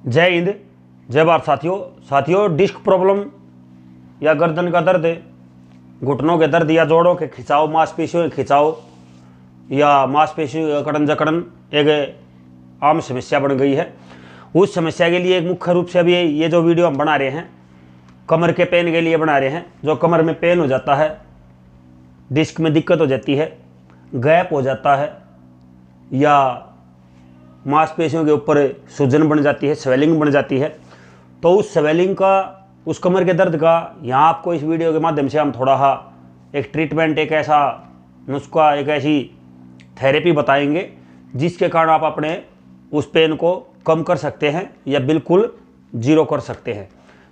जय हिंद, जय भारत। साथियों डिस्क प्रॉब्लम या गर्दन का दर्द, घुटनों के दर्द या जोड़ों के खिंचाव, मांसपेशियों के खिंचाव या मांसपेशियों अकड़न जकड़न एक आम समस्या बन गई है। उस समस्या के लिए एक मुख्य रूप से अभी ये जो वीडियो हम बना रहे हैं कमर के पेन के लिए बना रहे हैं। जो कमर में पेन हो जाता है, डिस्क में दिक्कत हो जाती है, गैप हो जाता है या मांसपेशियों के ऊपर सूजन बन जाती है, स्वेलिंग बन जाती है, तो उस स्वेलिंग का, उस कमर के दर्द का यहाँ आपको इस वीडियो के माध्यम से हम थोड़ा एक ट्रीटमेंट, एक ऐसा नुस्खा, एक ऐसी थेरेपी बताएंगे जिसके कारण आप अपने उस पेन को कम कर सकते हैं या बिल्कुल जीरो कर सकते हैं।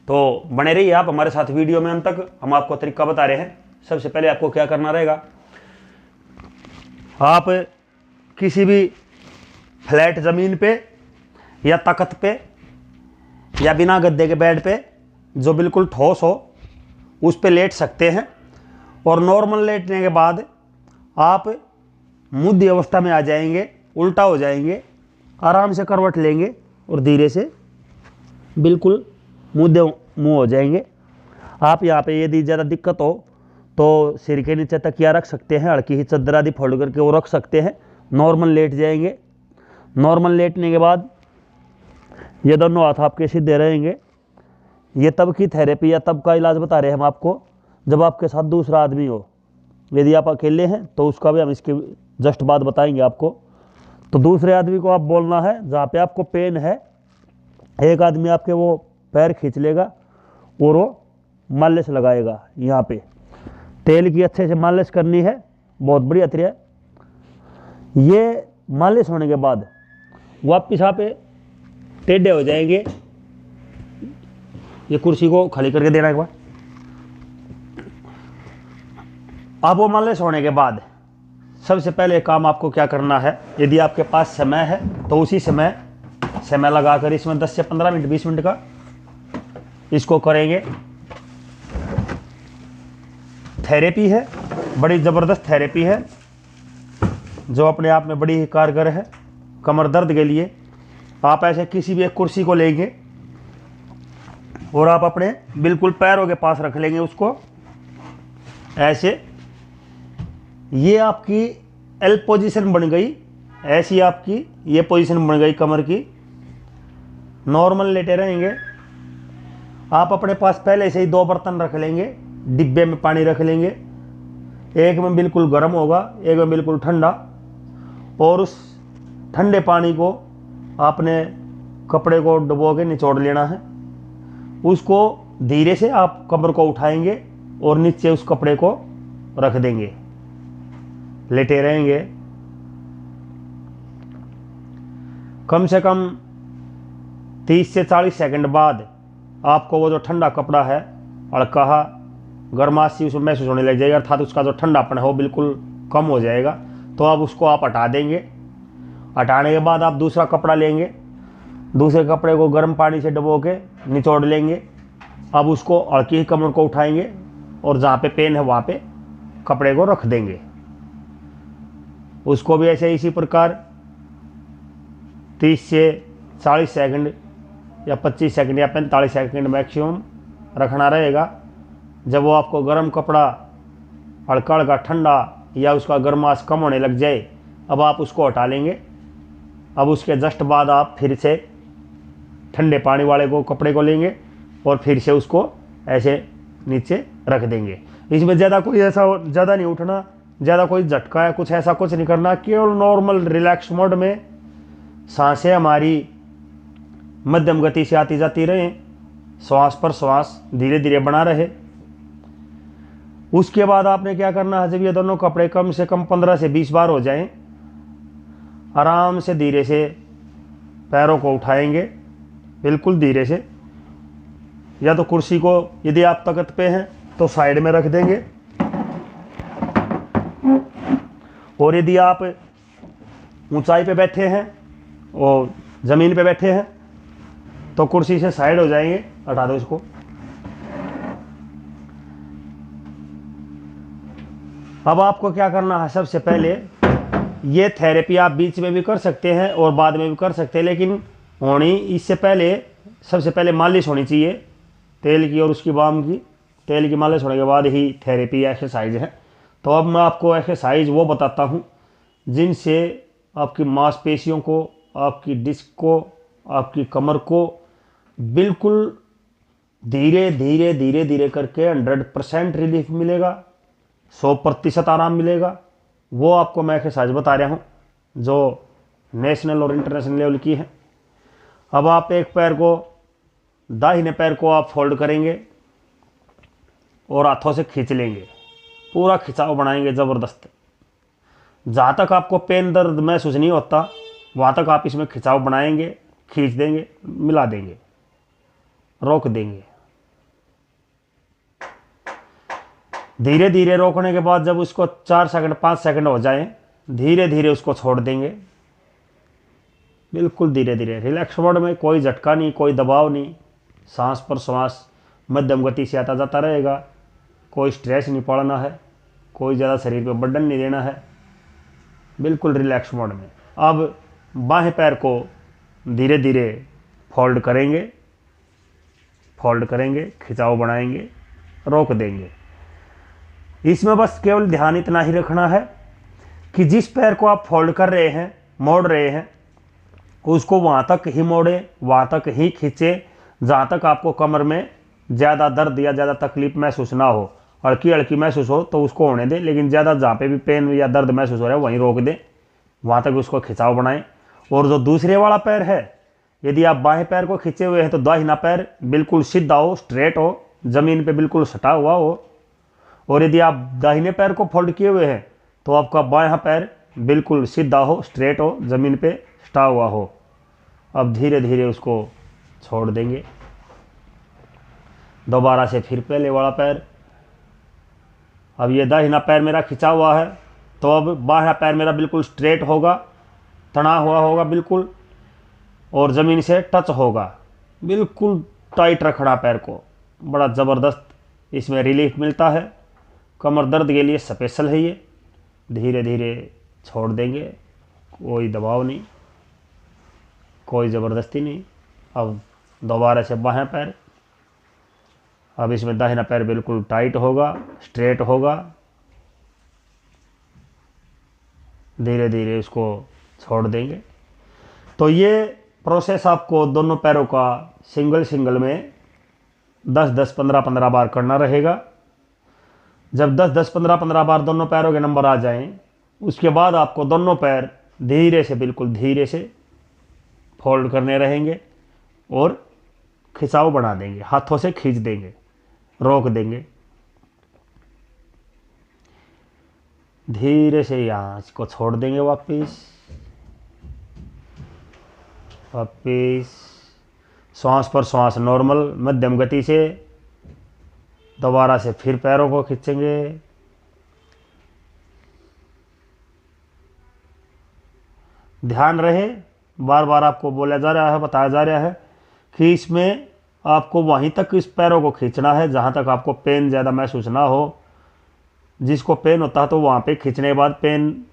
तो बने रहिए आप हमारे साथ वीडियो में अंत तक। हम आपको तरीका बता रहे हैं। सबसे पहले आपको क्या करना रहेगा, आप किसी भी फ्लैट ज़मीन पे या तख्त पे या बिना गद्दे के बेड पे जो बिल्कुल ठोस हो उस पे लेट सकते हैं। और नॉर्मल लेटने के बाद आप मुद्दी अवस्था में आ जाएंगे, उल्टा हो जाएंगे, आराम से करवट लेंगे और धीरे से बिल्कुल मुद्दे मुँह हो जाएंगे। आप यहाँ पे यदि ज़्यादा दिक्कत हो तो सिर के नीचे तकिया रख सकते हैं, हल्की ही चद्दर आदि फोल्ड करके वो रख सकते हैं। नॉर्मल लेट जाएंगे। नॉर्मल लेटने के बाद ये दोनों हाथ आपके सीधे रहेंगे। ये तब की थेरेपी या तब का इलाज बता रहे हैं हम आपको जब आपके साथ दूसरा आदमी हो। यदि आप अकेले हैं तो उसका भी हम इसके जस्ट बाद बताएंगे आपको। तो दूसरे आदमी को आप बोलना है जहाँ पे आपको पेन है, एक आदमी आपके वो पैर खींच लेगा और वो मालिश लगाएगा। यहाँ पे तेल की अच्छे से मालिश करनी है, बहुत बढ़िया तरीका है। ये मालिश होने के बाद वापिस आप टेढ़े हो जाएंगे। ये कुर्सी को खाली करके देना एक बार। अब वो मालिश होने के बाद सबसे पहले काम आपको क्या करना है, यदि आपके पास समय है तो उसी समय लगाकर इसमें 10 से 15 मिनट 20 मिनट का इसको करेंगे। थेरेपी है, बड़ी ज़बरदस्त थेरेपी है जो अपने आप में बड़ी ही कारगर है कमर दर्द के लिए। आप ऐसे किसी भी एक कुर्सी को लेंगे और आप अपने बिल्कुल पैरों के पास रख लेंगे उसको ऐसे। ये आपकी एल पोजीशन बन गई, ऐसी आपकी ये पोजीशन बन गई कमर की। नॉर्मल लेटे रहेंगे। आप अपने पास पहले से ही 2 बर्तन रख लेंगे, डिब्बे में पानी रख लेंगे। एक में बिल्कुल गर्म होगा, एक में बिल्कुल ठंडा। और उस ठंडे पानी को आपने कपड़े को डुबो के निचोड़ लेना है। उसको धीरे से आप कमर को उठाएंगे और नीचे उस कपड़े को रख देंगे। लेटे रहेंगे। कम से कम 30 से 40 सेकंड बाद आपको वो जो ठंडा कपड़ा है, हल्का गर्मासी उसमें महसूस होने लग जाएगा, अर्थात उसका जो ठंडापन है वो बिल्कुल कम हो जाएगा। तो अब उसको आप हटा देंगे। हटाने के बाद आप दूसरा कपड़ा लेंगे, दूसरे कपड़े को गर्म पानी से डुबो के निचोड़ लेंगे। अब उसको हल्की ही कमर को उठाएंगे और जहाँ पे पेन है वहाँ पे कपड़े को रख देंगे। उसको भी ऐसे इसी प्रकार 30 से 40 सेकंड या 25 सेकंड या 45 सेकंड मैक्सिमम रखना रहेगा। जब वो आपको गर्म कपड़ा हल्का ठंडा या उसका गर्माश कम होने लग जाए, अब आप उसको हटा लेंगे। अब उसके जस्ट बाद आप फिर से ठंडे पानी वाले को कपड़े को लेंगे और फिर से उसको ऐसे नीचे रख देंगे। इसमें ज़्यादा कोई ऐसा ज़्यादा नहीं उठना, ज़्यादा कोई झटका है कुछ ऐसा कुछ नहीं करना। केवल नॉर्मल रिलैक्स मोड में सांसें हमारी मध्यम गति से आती जाती रहें, श्वास पर श्वास धीरे धीरे बना रहे। उसके बाद आपने क्या करना है, जब ये दोनों कपड़े कम से कम 15 से 20 बार हो जाएं, आराम से धीरे से पैरों को उठाएंगे, बिल्कुल धीरे से। या तो कुर्सी को यदि आप तख्त पे हैं तो साइड में रख देंगे, और यदि आप ऊंचाई पे बैठे हैं और ज़मीन पे बैठे हैं तो कुर्सी से साइड हो जाएंगे। हटा दो इसको। अब आपको क्या करना है, सबसे पहले ये थेरेपी आप बीच में भी कर सकते हैं और बाद में भी कर सकते हैं, लेकिन होनी। इससे पहले सबसे पहले मालिश होनी चाहिए तेल की और उसकी बाम की। तेल की मालिश होने के बाद ही थेरेपी एक्सरसाइज है। तो अब मैं आपको एक्सरसाइज वो बताता हूँ जिनसे आपकी मांसपेशियों को, आपकी डिस्क को, आपकी कमर को बिल्कुल धीरे धीरे धीरे धीरे करके 100% रिलीफ मिलेगा, 100% आराम मिलेगा। वो आपको मैं एक्सरसाइज बता रहा हूँ जो नेशनल और इंटरनेशनल लेवल की है। अब आप एक पैर को, दाहिने पैर को आप फोल्ड करेंगे और हाथों से खींच लेंगे, पूरा खिंचाव बनाएंगे ज़बरदस्त। जहाँ तक आपको पेन दर्द महसूस नहीं होता वहाँ तक आप इसमें खिंचाव बनाएंगे, खींच देंगे, मिला देंगे, रोक देंगे। धीरे धीरे रोकने के बाद जब उसको 4 सेकंड 5 सेकंड हो जाए, धीरे धीरे उसको छोड़ देंगे, बिल्कुल धीरे धीरे रिलैक्स मोड में। कोई झटका नहीं, कोई दबाव नहीं, सांस पर सांस मध्यम गति से आता जाता रहेगा। कोई स्ट्रेस नहीं पड़ना है, कोई ज़्यादा शरीर पे बर्डन नहीं देना है, बिल्कुल रिलैक्स मोड में। अब बाएं पैर को धीरे धीरे फोल्ड करेंगे, खिंचाव बनाएंगे, रोक देंगे। इसमें बस केवल ध्यान इतना ही रखना है कि जिस पैर को आप फोल्ड कर रहे हैं, मोड़ रहे हैं, उसको वहाँ तक ही मोड़े, वहाँ तक ही खींचे जहाँ तक आपको कमर में ज़्यादा दर्द या ज़्यादा तकलीफ महसूस ना हो। हल्की हल्की महसूस हो तो उसको होने दें, लेकिन ज़्यादा जहाँ पे भी पेन या दर्द महसूस हो रहा है वहीं रोक दें, वहाँ तक उसको खिंचाव बनाएं। और जो दूसरे वाला पैर है, यदि आप बाएं पैर को खींचे हुए हैं तो दाहिना पैर बिल्कुल सीधा हो, स्ट्रेट हो, ज़मीन पे बिल्कुल सटा हुआ हो। और यदि आप दाहिने पैर को फोल्ड किए हुए हैं तो आपका बायां पैर बिल्कुल सीधा हो, स्ट्रेट हो, ज़मीन पे सटा हुआ हो। अब धीरे धीरे उसको छोड़ देंगे। दोबारा से फिर पहले वाला पैर। अब ये दाहिना पैर मेरा खिंचा हुआ है तो अब बायां पैर मेरा बिल्कुल स्ट्रेट होगा, तना हुआ होगा बिल्कुल, और ज़मीन से टच होगा। बिल्कुल टाइट रखना पैर को, बड़ा ज़बरदस्त इसमें रिलीफ मिलता है। कमर दर्द के लिए स्पेशल है ये। धीरे धीरे छोड़ देंगे, कोई दबाव नहीं, कोई ज़बरदस्ती नहीं। अब दोबारा से बायां पैर। अब इसमें दाहिना पैर बिल्कुल टाइट होगा, स्ट्रेट होगा। धीरे धीरे उसको छोड़ देंगे। तो ये प्रोसेस आपको दोनों पैरों का सिंगल में 10-10, 15-15 बार करना रहेगा। जब 10-10, 15-15 बार दोनों पैरों के नंबर आ जाएं, उसके बाद आपको दोनों पैर धीरे से, बिल्कुल धीरे से फोल्ड करने रहेंगे और खिंचाव बना देंगे, हाथों से खींच देंगे, रोक देंगे। धीरे से यहाँ इसको छोड़ देंगे, वापिस श्वास पर श्वास नॉर्मल मध्यम गति से। दोबारा से फिर पैरों को खींचेंगे। ध्यान रहे, बार बार आपको बोला जा रहा है, बताया जा रहा है कि इसमें आपको वहीं तक इस पैरों को खींचना है जहाँ तक आपको पेन ज़्यादा महसूस ना हो। जिसको पेन होता है तो वहाँ पे खींचने के बाद पेन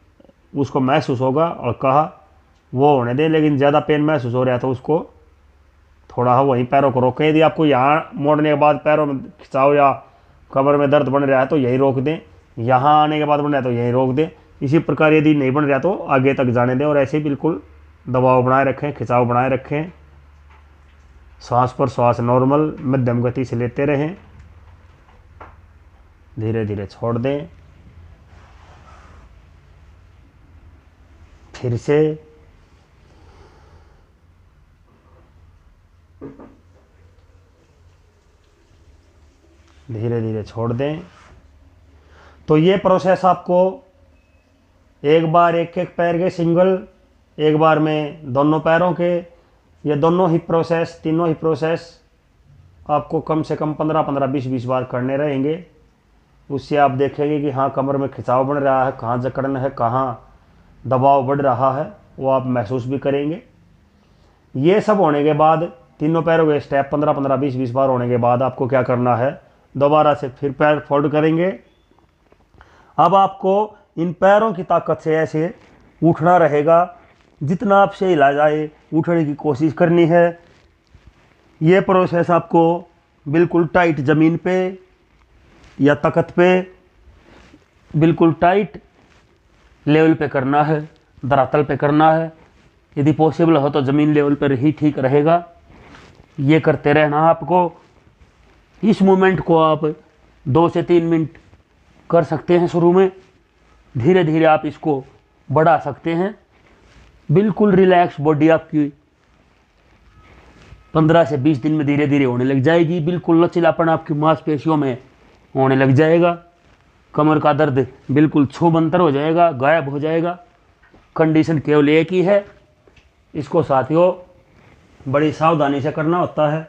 उसको महसूस होगा और कहा वो होने दें, लेकिन ज़्यादा पेन महसूस हो रहा है तो उसको थोड़ा वहीं पैरों को रोकें। यदि आपको यहाँ मोड़ने के बाद पैरों में खिंचाव या कमर में दर्द बन रहा है तो यहीं रोक दें, यहाँ आने के बाद बन रहा है तो यहीं रोक दें। इसी प्रकार यदि नहीं बन रहा तो आगे तक जाने दें और ऐसे ही बिल्कुल दबाव बनाए रखें, खिंचाव बनाए रखें। श्वास पर श्वास नॉर्मल मध्यम गति से लेते रहें, धीरे धीरे छोड़ दें। फिर से धीरे धीरे छोड़ दें। तो ये प्रोसेस आपको एक बार एक एक पैर के सिंगल, एक बार में दोनों पैरों के, ये दोनों ही प्रोसेस, तीनों ही प्रोसेस आपको कम से कम 15-15, 20-20 बार करने रहेंगे। उससे आप देखेंगे कि हाँ कमर में खिंचाव बन रहा है, कहाँ जकड़न है, कहाँ दबाव बढ़ रहा है, वो आप महसूस भी करेंगे। ये सब होने के बाद, तीनों पैरों के स्टेप 15-15, 20-20 बार होने के बाद आपको क्या करना है, दोबारा से फिर पैर फोल्ड करेंगे। अब आपको इन पैरों की ताकत से ऐसे उठना रहेगा जितना आपसे हिला जाए उठने की कोशिश करनी है। ये प्रोसेस आपको बिल्कुल टाइट ज़मीन पे या तख्त पे बिल्कुल टाइट लेवल पे करना है, धरातल पे करना है। यदि पॉसिबल हो तो ज़मीन लेवल पर ही ठीक रहेगा। ये करते रहना आपको। इस मूवमेंट को आप 2 से 3 मिनट कर सकते हैं शुरू में, धीरे धीरे आप इसको बढ़ा सकते हैं। बिल्कुल रिलैक्स बॉडी आपकी 15 से 20 दिन में धीरे धीरे होने लग जाएगी। बिल्कुल लचीलापन आपकी मांसपेशियों में होने लग जाएगा। कमर का दर्द बिल्कुल छूमंतर हो जाएगा, गायब हो जाएगा। कंडीशन केवल एक ही है, इसको साथियों बड़ी सावधानी से करना होता है,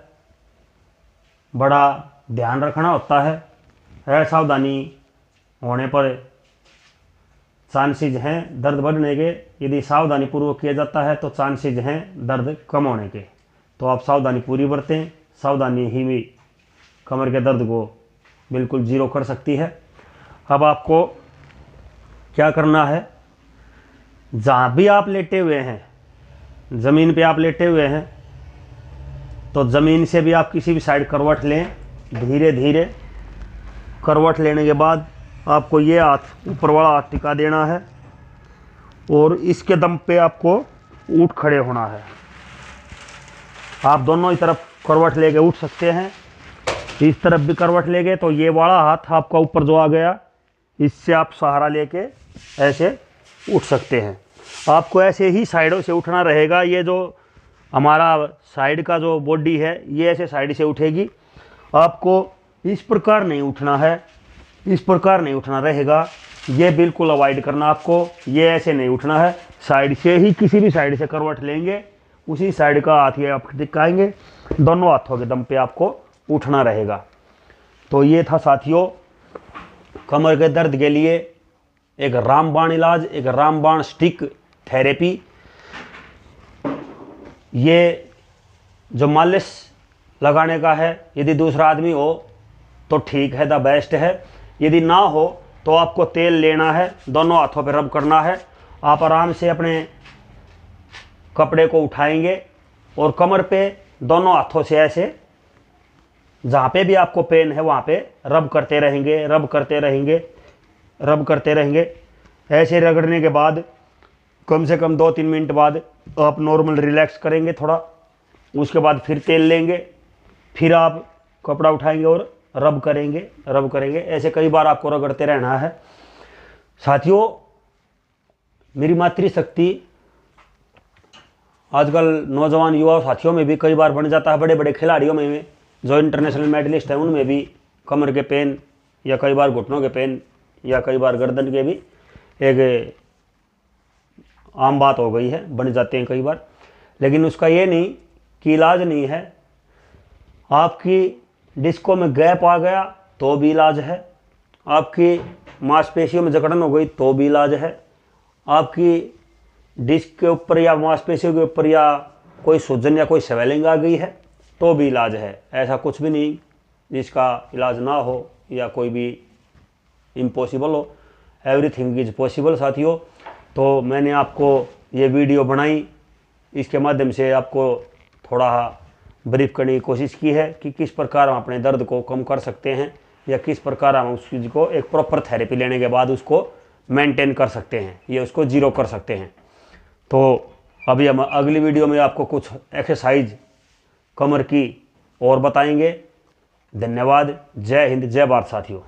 बड़ा ध्यान रखना होता है। सावधानी होने पर चांसेज हैं दर्द बढ़ने के। यदि सावधानी पूर्वक किया जाता है तो चांसेज हैं दर्द कम होने के। तो आप सावधानी पूरी बरतें। सावधानी ही भी कमर के दर्द को बिल्कुल जीरो कर सकती है। अब आपको क्या करना है, जहाँ भी आप लेटे हुए हैं, ज़मीन पे आप लेटे हुए हैं, तो ज़मीन से भी आप किसी भी साइड करवट लें। धीरे धीरे करवट लेने के बाद आपको ये हाथ ऊपर वाला हाथ टिका देना है और इसके दम पे आपको उठ खड़े होना है। आप दोनों ही तरफ करवट लेके उठ सकते हैं। इस तरफ भी करवट लेके तो ये वाला हाथ आपका ऊपर जो आ गया, इससे आप सहारा लेके ऐसे उठ सकते हैं। आपको ऐसे ही साइडों से उठना रहेगा। ये जो हमारा साइड का जो बॉडी है ये ऐसे साइड से उठेगी। आपको इस प्रकार नहीं उठना है, इस प्रकार नहीं उठना रहेगा। ये बिल्कुल अवॉइड करना आपको। ये ऐसे नहीं उठना है, साइड से ही किसी भी साइड से करवट लेंगे, उसी साइड का हाथ ये आप टिकाएंगे। दोनों हाथों के दम पे आपको उठना रहेगा। तो ये था साथियों कमर के दर्द के लिए एक रामबाण इलाज, एक रामबाण स्टिक थेरेपी। ये जो मालिश लगाने का है, यदि दूसरा आदमी हो तो ठीक है, द बेस्ट है। यदि ना हो तो आपको तेल लेना है, दोनों हाथों पे रब करना है। आप आराम से अपने कपड़े को उठाएंगे और कमर पे दोनों हाथों से ऐसे जहाँ पे भी आपको पेन है वहाँ पे रब करते रहेंगे, रब करते रहेंगे, रब करते रहेंगे। ऐसे रगड़ने के बाद कम से कम 2-3 मिनट बाद आप नॉर्मल रिलैक्स करेंगे थोड़ा। उसके बाद फिर तेल लेंगे, फिर आप कपड़ा उठाएंगे और रब करेंगे, रब करेंगे। ऐसे कई बार आपको रगड़ते रहना है। साथियों मेरी मातृशक्ति आजकल नौजवान युवा साथियों में भी कई बार बन जाता है। बड़े बड़े खिलाड़ियों में जो इंटरनेशनल मेडलिस्ट हैं उनमें भी कमर के पेन या कई बार घुटनों के पेन या कई बार गर्दन के भी एक आम बात हो गई है, बन जाते हैं कई बार। लेकिन उसका ये नहीं कि इलाज नहीं है। आपकी डिस्कों में गैप आ गया तो भी इलाज है, आपकी मांसपेशियों में जकड़न हो गई तो भी इलाज है, आपकी डिस्क के ऊपर या मांसपेशियों के ऊपर या कोई सूजन या कोई स्वेलिंग आ गई है तो भी इलाज है। ऐसा कुछ भी नहीं जिसका इलाज ना हो या कोई भी इम्पॉसिबल हो। एवरीथिंग इज पॉसिबल साथियों। तो मैंने आपको ये वीडियो बनाई, इसके माध्यम से आपको थोड़ा ब्रीफ करने की कोशिश की है कि किस प्रकार हम अपने दर्द को कम कर सकते हैं या किस प्रकार हम उस चीज़ को एक प्रॉपर थेरेपी लेने के बाद उसको मेंटेन कर सकते हैं, ये उसको जीरो कर सकते हैं। तो अभी हम अगली वीडियो में आपको कुछ एक्सरसाइज कमर की और बताएंगे। धन्यवाद। जय हिंद, जय भारत साथियों।